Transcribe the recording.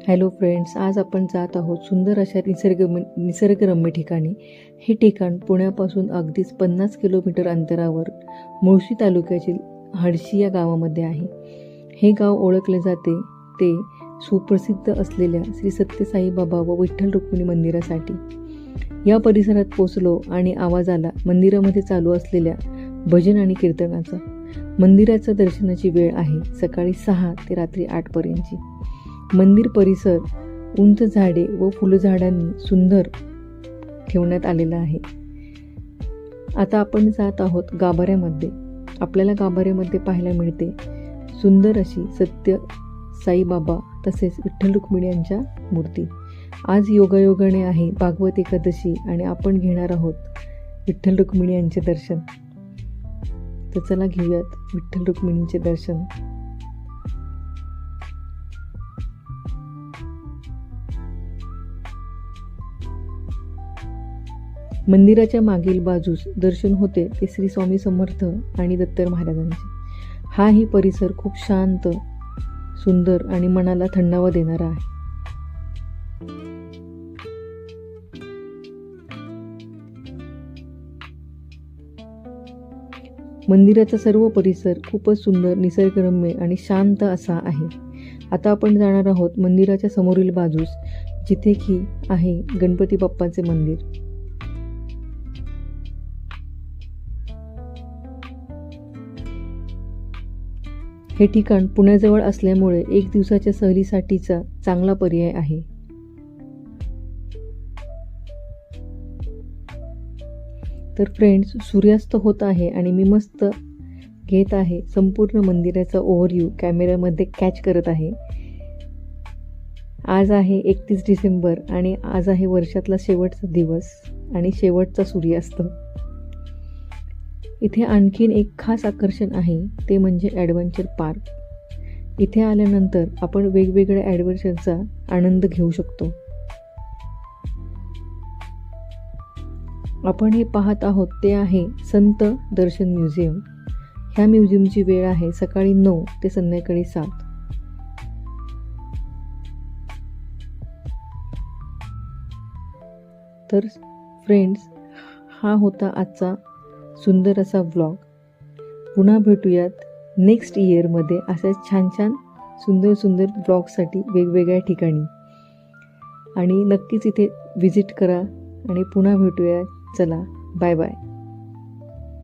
Hello friends, आज आपण जात आहोत सुंदर अशा निसर्गरम्य ठिकाणी. हे ठिकाण पुण्यापासून अगदीच 50 किलोमीटर अंतरावर मुळशी तालुक्यातील हडशी या गावामध्ये आहे. हे गाव ओळखले जाते ते सुप्रसिद्ध असलेल्या श्री सत्य साईबाबा व विठ्ठल रुक्मिणी मंदिरासाठी. या परिसरात पोचलो आणि आवाज आला मंदिरामध्ये चालू असलेल्या भजन आणि कीर्तनाचा. मंदिराच्या दर्शनाची वेळ आहे सकाळी 6 ते रात्री 8 पर्यंतची. मंदिर परिसर उंच झाडे व फुलझाडांनी सुंदर ठेवण्यात आलेला आहे. आता आपण जात आहोत गाभाऱ्यामध्ये. आपल्याला गाभाऱ्यामध्ये पाहायला मिळते सुंदर अशी सत्य साईबाबा तसेच विठ्ठल रुक्मिणी यांच्या मूर्ती. आज योगायोगाने आहे भागवत एकादशी आणि आपण घेणार आहोत विठ्ठल रुक्मिणी यांचे दर्शन. तर चला घेऊयात विठ्ठल रुक्मिणींचे दर्शन. मंदिराच्या मागील बाजूस दर्शन होते ते श्री स्वामी समर्थ आणि दत्त महाराजांचे. हाही परिसर खूप शांत, सुंदर आणि मनाला थंडावा देणारा आहे. मंदिराचा सर्व परिसर खूपच सुंदर, निसर्गरम्य आणि शांत असा आहे. आता आपण जाणार आहोत मंदिराच्या समोरील बाजूस, जिथे की आहे गणपती बाप्पांचे मंदिर. हे ठिकाण पुण्याजवळ असल्यामुळे 1 दिवसाच्या सहलीसाठीचा चांगला पर्याय आहे. तर फ्रेंड्स, सूर्यास्त होत आहे आणि मी मस्त घेत आहे संपूर्ण मंदिराचा ओव्हरव्ह्यू, कॅमेऱ्यामध्ये कॅच करत आहे. आज आहे 31 डिसेंबर आणि आज आहे वर्षातला शेवटचा दिवस आणि शेवटचा सूर्यास्त. इथे आणखीन एक खास आकर्षण आहे, ते म्हणजे ॲडव्हेंचर पार्क. इथे आल्यानंतर आपण वेगवेगळ्या ॲडव्हेंचरचा आनंद घेऊ शकतो. आपण हे पाहत आहोत ते आहे संत दर्शन म्युझियम. ह्या म्युझियमची वेळ आहे सकाळी 9 ते संध्याकाळी 7. तर फ्रेंड्स, हा होता आजचा सुंदर असा व्लॉग. पुन्हा भेटूयात नेक्स्ट इयरमध्ये अशाच छान छान सुंदर सुंदर व्लॉगसाठी वेगवेगळ्या ठिकाणी. आणि नक्कीच इथे विजिट करा आणि पुन्हा भेटूया. चला, बाय बाय.